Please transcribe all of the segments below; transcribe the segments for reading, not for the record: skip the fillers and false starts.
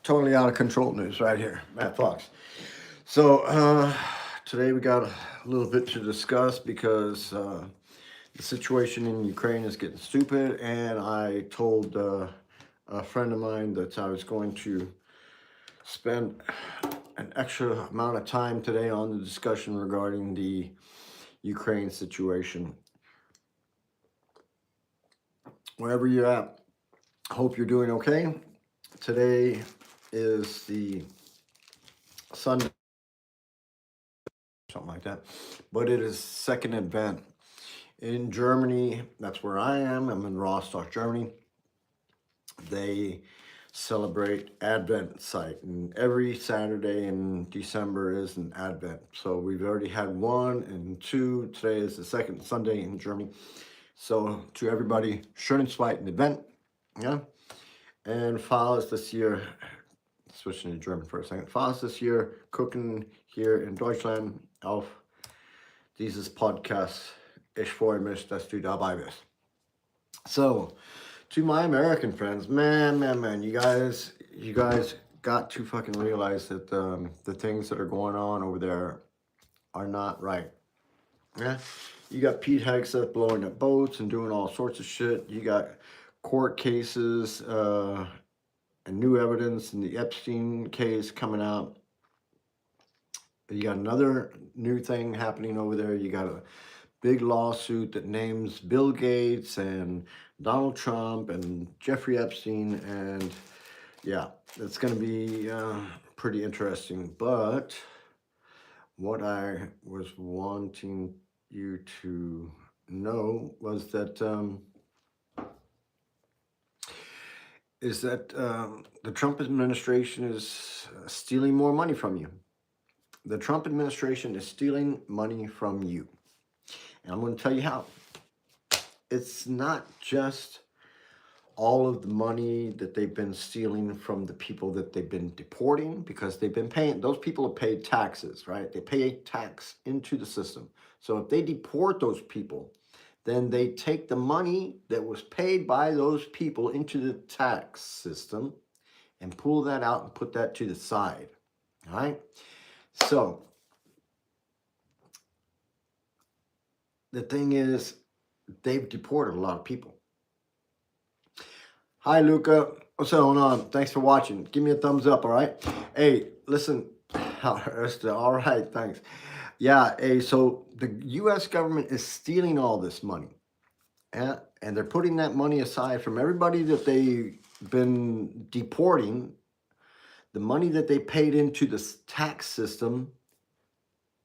Totally out of control news right here, Matt Fox. So today we got a little bit to discuss because the situation in Ukraine is getting stupid, and I told a friend of mine that I was going to spend an extra amount of time today on the discussion regarding the Ukraine situation. Wherever you're at, hope you're doing okay. Today is the Sunday, something like that, but it is second advent in Germany. That's where I am. I'm in Rostock, Germany. They celebrate Advent site, and every Saturday in December is an Advent. So we've already had one and two. Today is the second Sunday in Germany. So to everybody, schönen zweiten Advent, yeah. And Faust this year, switching to German for a second. Faust this year, cooking here in Deutschland auf dieses Podcast. Ich freue mich, dass du dabei bist. So, to my American friends, man, you guys got to fucking realize that the things that are going on over there are not right. Yeah, you got Pete Hegseth blowing up boats and doing all sorts of shit. You got court cases and new evidence in the Epstein case coming out. You got another new thing happening over there. You got a big lawsuit that names Bill Gates and Donald Trump and Jeffrey Epstein, and yeah, it's going to be pretty interesting. But what I was wanting you to know was that the Trump administration is stealing more money from you. The Trump administration is stealing money from you. And I'm going to tell you how. It's not just all of the money that they've been stealing from the people that they've been deporting, because they've been paying, those people have paid taxes, right? They pay tax into the system. So if they deport those people, then they take the money that was paid by those people into the tax system and pull that out and put that to the side, all right? So the thing is, they've deported a lot of people. Hi, Luca. What's going on? Thanks for watching. Give me a thumbs up, all right? Hey, listen. All right, thanks. Yeah, hey, so the U.S. government is stealing all this money. And they're putting that money aside from everybody that they've been deporting. The money that they paid into the tax system,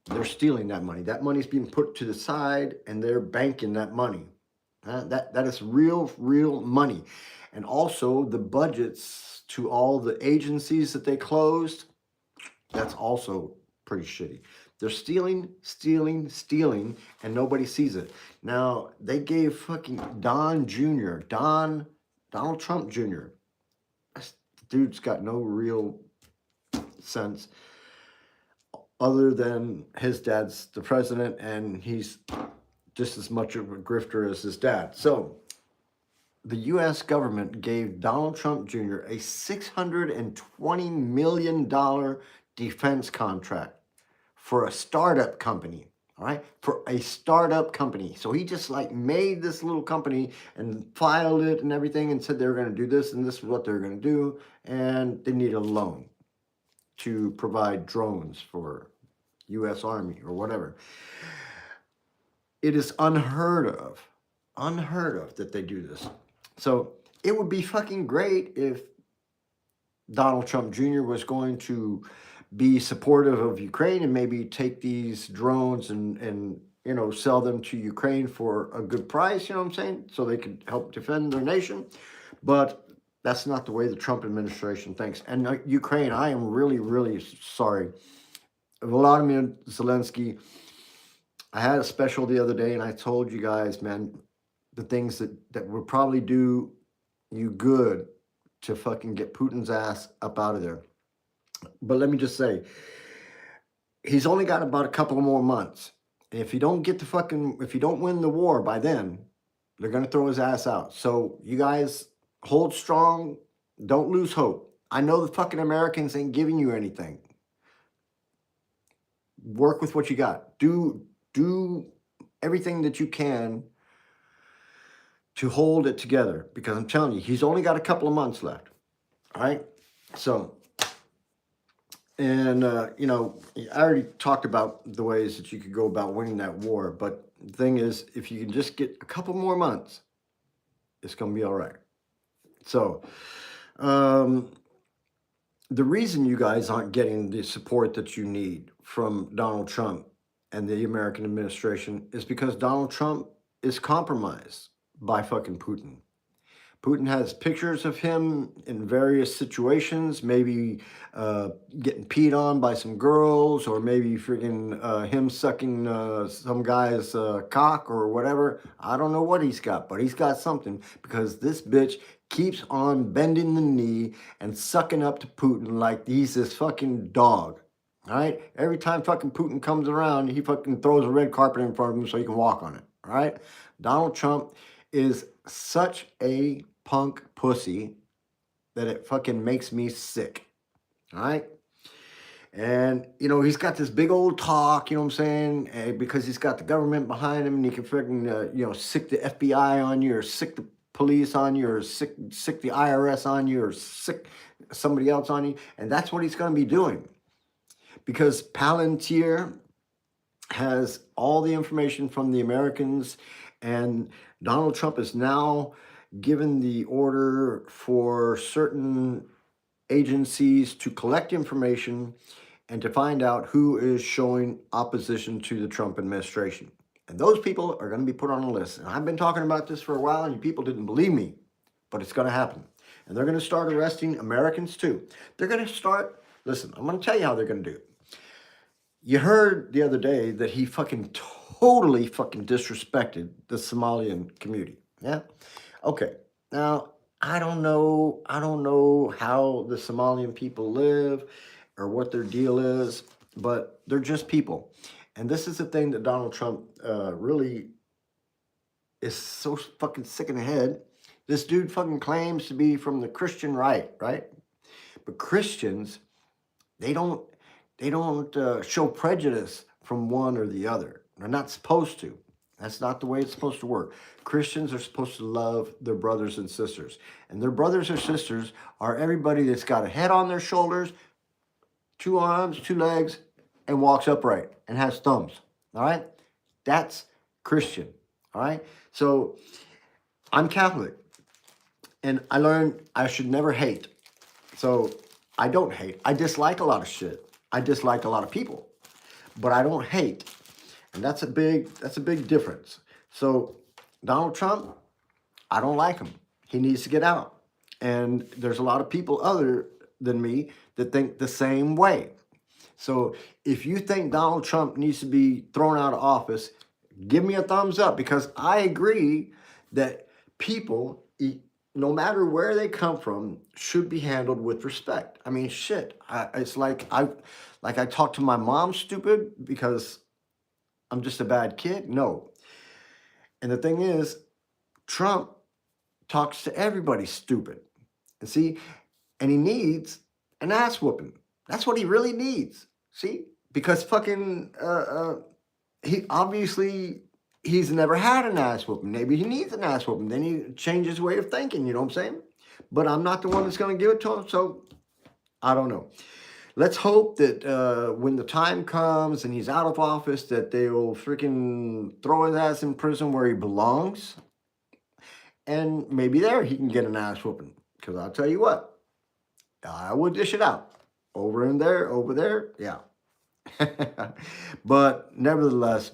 they're stealing that money. That money's being put to the side, and they're banking that money. That is real money. And also the budgets to all the agencies that they closed, that's also pretty shitty. They're stealing, and nobody sees it. Now, they gave fucking Donald Trump Jr. This dude's got no real sense other than his dad's the president, and he's just as much of a grifter as his dad. So the U.S. government gave Donald Trump Jr. a $620 million defense contract for a startup company, all right? For a startup company. So he just like made this little company and filed it and everything and said they were going to do this and this is what they're going to do, and they need a loan to provide drones for U.S. Army or whatever. It is unheard of that they do this. So it would be fucking great if Donald Trump Jr. was going to be supportive of Ukraine and maybe take these drones and you know, sell them to Ukraine for a good price, you know what I'm saying? So they could help defend their nation. But that's not the way the Trump administration thinks. And Ukraine, I am really sorry. Volodymyr Zelensky, I had a special the other day, and I told you guys, man, the things that would probably do you good to fucking get Putin's ass up out of there. But let me just say, he's only got about a couple more months. And if you don't win the war by then, they're going to throw his ass out. So you guys hold strong. Don't lose hope. I know the fucking Americans ain't giving you anything. Work with what you got. Do everything that you can to hold it together, because I'm telling you, he's only got a couple of months left. All right. So, and you know, I already talked about the ways that you could go about winning that war. But the thing is, if you can just get a couple more months, it's going to be all right. So, um, the reason you guys aren't getting the support that you need from Donald Trump and the American administration is because Donald Trump is compromised by fucking Putin. Putin has pictures of him in various situations, maybe getting peed on by some girls, or maybe freaking him sucking some guy's cock or whatever. I don't know what he's got, but he's got something, because this bitch keeps on bending the knee and sucking up to Putin like he's this fucking dog. All right? Every time fucking Putin comes around, he fucking throws a red carpet in front of him so he can walk on it. All right? Donald Trump is such a punk pussy that it fucking makes me sick. All right? And, you know, he's got this big old talk, you know what I'm saying? Because he's got the government behind him, and he can freaking, you know, sick the FBI on you, or sick the police on you, or sick the IRS on you, or sick somebody else on you. And that's what he's going to be doing. Because Palantir has all the information from the Americans, and Donald Trump is now given the order for certain agencies to collect information and to find out who is showing opposition to the Trump administration. And those people are going to be put on a list. And I've been talking about this for a while, and you people didn't believe me, but it's going to happen. And they're going to start arresting Americans too. They're going to start, listen, I'm going to tell you how they're going to do it. You heard the other day that he fucking totally fucking disrespected the Somalian community. Yeah? Okay. Now, I don't know how the Somalian people live or what their deal is, but they're just people. And this is the thing that Donald Trump really is so fucking sick in the head. This dude fucking claims to be from the Christian right? But Christians, they don't show prejudice from one or the other. They're not supposed to. That's not the way it's supposed to work. Christians are supposed to love their brothers and sisters. And their brothers or sisters are everybody that's got a head on their shoulders, 2 arms, 2 legs, and walks upright and has thumbs. All right? That's Christian. All right? So I'm Catholic. And I learned I should never hate. So I don't hate. I dislike a lot of shit. I dislike a lot of people, but I don't hate. And that's a big difference. So Donald Trump, I don't like him. He needs to get out. And there's a lot of people other than me that think the same way. So if you think Donald Trump needs to be thrown out of office, give me a thumbs up, because I agree that people, no matter where they come from, should be handled with respect. I mean, shit. It's like I talk to my mom stupid because I'm just a bad kid? No. And the thing is, Trump talks to everybody stupid. And see, and he needs an ass whooping. That's what he really needs. See? Because fucking he obviously he's never had an ass whooping. Maybe he needs an ass whooping. Then he changes his way of thinking, you know what I'm saying? But I'm not the one that's going to give it to him, so I don't know. Let's hope that when the time comes and he's out of office, that they will freaking throw his ass in prison where he belongs. And maybe there he can get an ass whooping. Because I'll tell you what, I would dish it out. Over there, yeah. But nevertheless,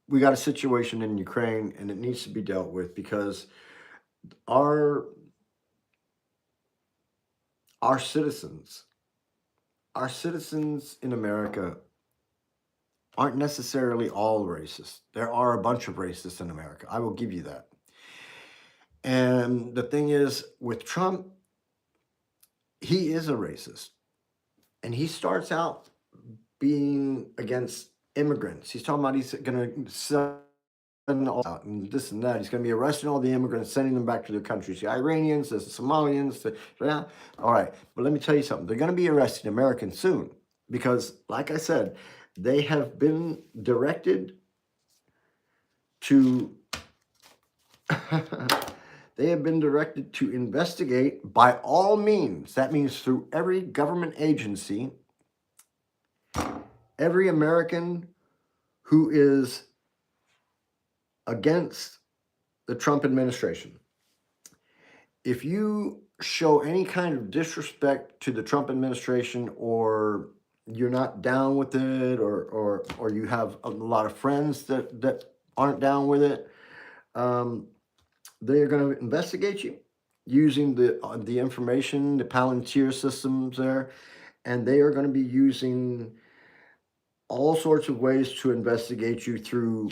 we got a situation in Ukraine, and it needs to be dealt with, because our citizens in America aren't necessarily all racist. There are a bunch of racists in America. I will give you that. And the thing is, with Trump, he is a racist. And he starts out being against immigrants. He's talking about he's going to and all out and this and that. He's going to be arresting all the immigrants, sending them back to their countries. The Iranians, the Somalians, yeah. All right. But let me tell you something. They're going to be arresting Americans soon because, like I said, they have been directed to they have been directed to investigate by all means. That means through every government agency, every American who is against the Trump administration. If you show any kind of disrespect to the Trump administration, or you're not down with it, or you have a lot of friends that aren't down with it, they're going to investigate you using the information, the Palantir systems there, and they are going to be using all sorts of ways to investigate you through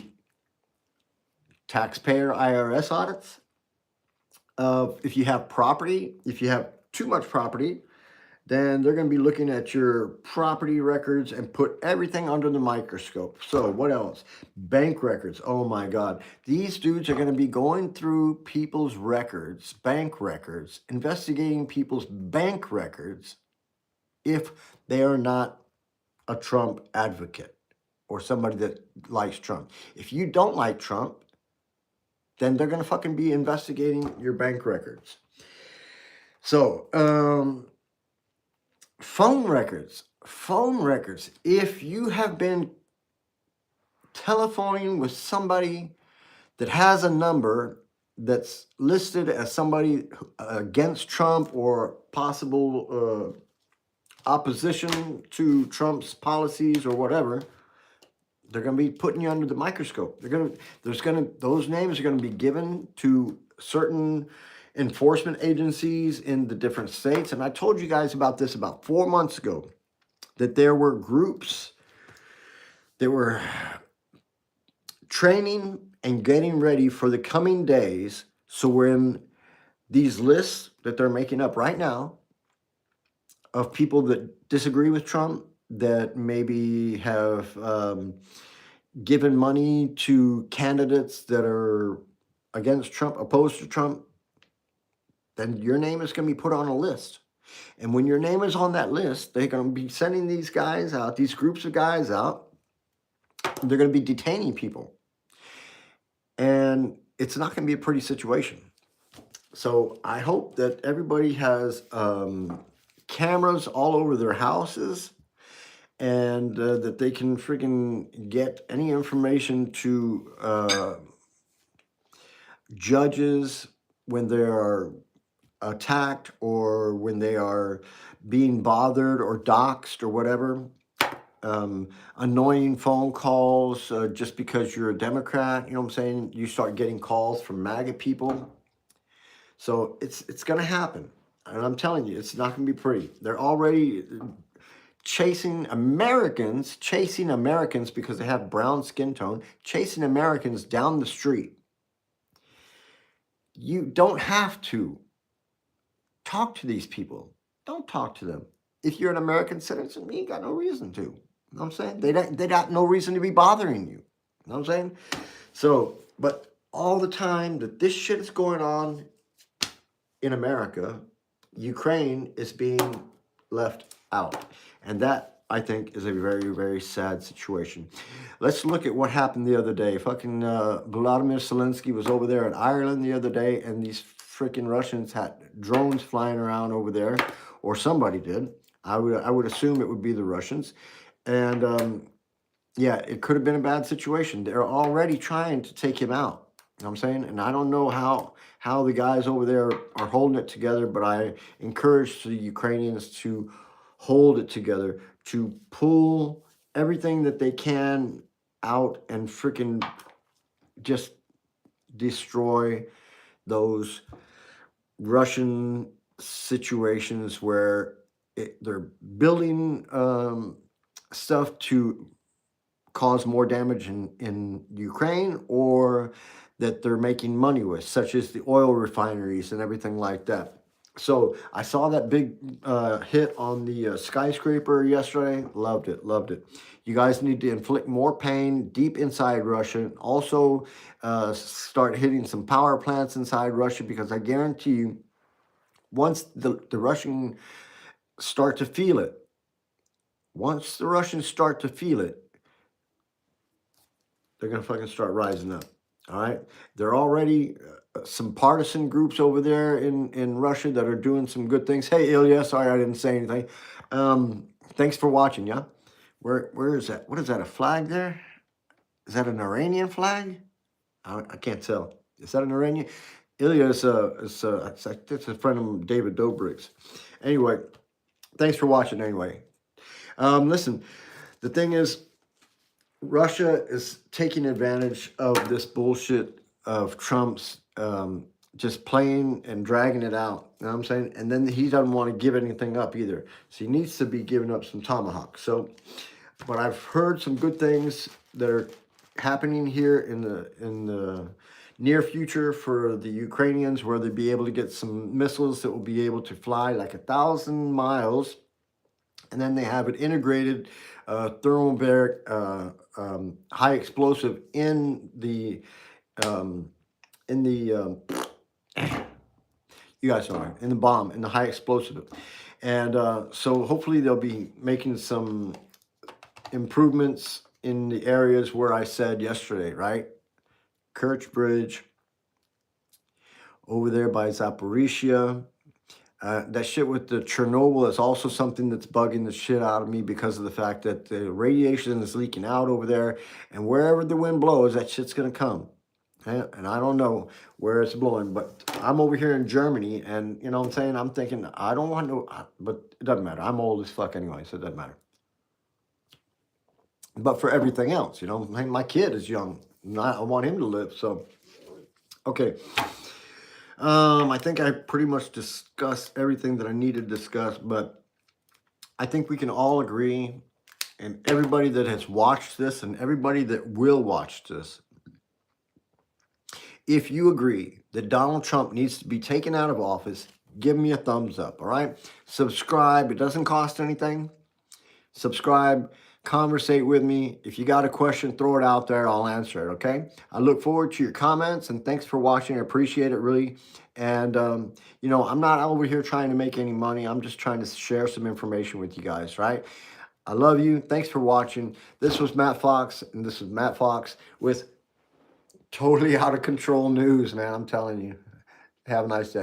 taxpayer IRS audits. If you have property, if you have too much property, then they're going to be looking at your property records and put everything under the microscope. So what else? Bank records. Oh my God. These dudes are going to be going through people's records, bank records, investigating people's bank records if they are not a Trump advocate or somebody that likes Trump. If you don't like Trump, then they're going to fucking be investigating your bank records. So, phone records. If you have been telephoning with somebody that has a number that's listed as somebody against Trump or possible opposition to Trump's policies or whatever, they're going to be putting you under the microscope. Those names are going to be given to certain enforcement agencies in the different states. And I told you guys about this about 4 months ago, that there were groups that were training and getting ready for the coming days. So when these lists that they're making up right now of people that disagree with Trump, that maybe have given money to candidates that are against Trump, opposed to Trump, then your name is going to be put on a list. And when your name is on that list, they're going to be sending these guys out, these groups of guys out. They're going to be detaining people. And it's not going to be a pretty situation. So I hope that everybody has cameras all over their houses, and that they can freaking get any information to judges when they are attacked or when they are being bothered or doxxed or whatever. Annoying phone calls just because you're a Democrat, you know what I'm saying? You start getting calls from MAGA people. So it's going to happen. And I'm telling you, it's not going to be pretty. They're already chasing Americans because they have brown skin tone, chasing Americans down the street. You don't have to talk to these people. Don't talk to them. If you're an American citizen, you ain't got no reason to. You know what I'm saying? They got no reason to be bothering you. You know what I'm saying? So, but all the time that this shit is going on in America, Ukraine is being left out. And that, I think, is a very, very sad situation. Let's look at what happened the other day. Fucking Vladimir Zelensky was over there in Ireland the other day, and these freaking Russians had drones flying around over there, or somebody did. I would assume it would be the Russians. And yeah, it could have been a bad situation. They're already trying to take him out. You know what I'm saying? And I don't know how the guys over there are holding it together, but I encourage the Ukrainians to hold it together, to pull everything that they can out and freaking just destroy those Russian situations where they're building stuff to cause more damage in Ukraine, or that they're making money with, such as the oil refineries and everything like that. So I saw that big hit on the skyscraper yesterday. Loved it, loved it. You guys need to inflict more pain deep inside Russia. Also, start hitting some power plants inside Russia, because I guarantee you, once the Russians start to feel it, once the Russians start to feel it, they're gonna fucking start rising up. All right, there are already some partisan groups over there in Russia that are doing some good things. Hey, Ilya, sorry I didn't say anything. Thanks for watching. Yeah, where is that? What is that? A flag there? Is that an Iranian flag? I can't tell. Is that an Iranian? Ilya is it's a friend of David Dobrik's. Anyway, thanks for watching. Anyway, listen, the thing is, Russia is taking advantage of this bullshit of Trump's just playing and dragging it out. You know what I'm saying? And then he doesn't want to give anything up either. So he needs to be giving up some tomahawks. So, but I've heard some good things that are happening here in the near future for the Ukrainians, where they'll be able to get some missiles that will be able to fly like 1,000 miles. And then they have it integrated thermobaric high explosive in the you guys know, in the bomb, in the high explosive. And so hopefully they'll be making some improvements in the areas where I said yesterday, right? Kerch Bridge, over there by Zaporizhia. That shit with the Chernobyl is also something that's bugging the shit out of me, because of the fact that the radiation is leaking out over there, and wherever the wind blows, that shit's gonna come. And I don't know where it's blowing, but I'm over here in Germany, and you know what I'm saying? I'm thinking, I don't want to, but it doesn't matter. I'm old as fuck anyway, so it doesn't matter. But for everything else, you know, my kid is young. I want him to live, so. Okay. I think I pretty much discussed everything that I need to discuss, but I think we can all agree, and everybody that has watched this and everybody that will watch this, if you agree that Donald Trump needs to be taken out of office, give me a thumbs up, all right? Subscribe. It doesn't cost anything. Subscribe. Conversate with me. If you got a question, throw it out there. I'll answer it, okay? I look forward to your comments, and thanks for watching. I appreciate it, really. And, you know, I'm not over here trying to make any money. I'm just trying to share some information with you guys, right? I love you. Thanks for watching. This was Matt Fox, and this is Matt Fox with totally out of control news, man. I'm telling you. Have a nice day.